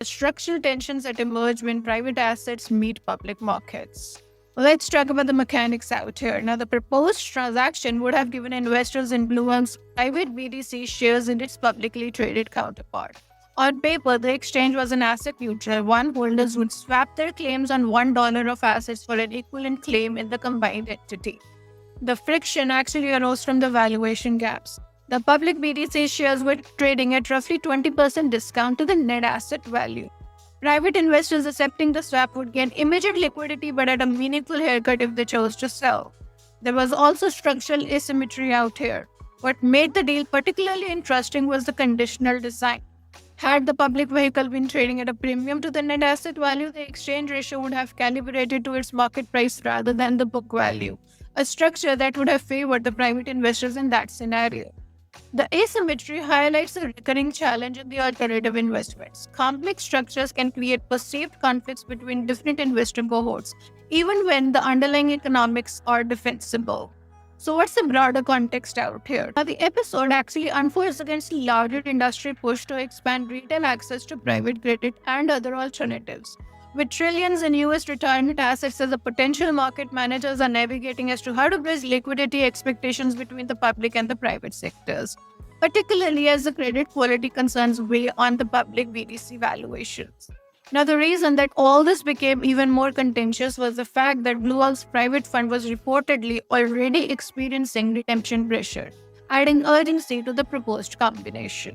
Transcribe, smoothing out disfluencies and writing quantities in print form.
the structural tensions that emerge when private assets meet public markets. Let's talk about the mechanics out here. Now, the proposed transaction would have given investors in Blue One's private BTC shares in its publicly traded counterpart. On paper, the exchange was an asset neutral one. Holders would swap their claims on $1 of assets for an equivalent claim in the combined entity. The friction actually arose from the valuation gaps. The public BTC shares were trading at roughly 20% discount to the net asset value. Private investors accepting the swap would gain immediate liquidity but at a meaningful haircut if they chose to sell. There was also structural asymmetry out here. What made the deal particularly interesting was the conditional design. Had the public vehicle been trading at a premium to the net asset value, the exchange ratio would have calibrated to its market price rather than the book value, a structure that would have favored the private investors in that scenario. The asymmetry highlights a recurring challenge in the alternative investments. Complex structures can create perceived conflicts between different investor cohorts, even when the underlying economics are defensible. So what's the broader context out here? Now, the episode actually unfolds against a larger industry push to expand retail access to private credit and other alternatives. With trillions in US retirement assets as the potential market managers are navigating as to how to bridge liquidity expectations between the public and the private sectors, particularly as the credit quality concerns weigh on the public BTC valuations. Now, the reason that all this became even more contentious was the fact that Blue Owl's private fund was reportedly already experiencing redemption pressure, adding urgency to the proposed combination.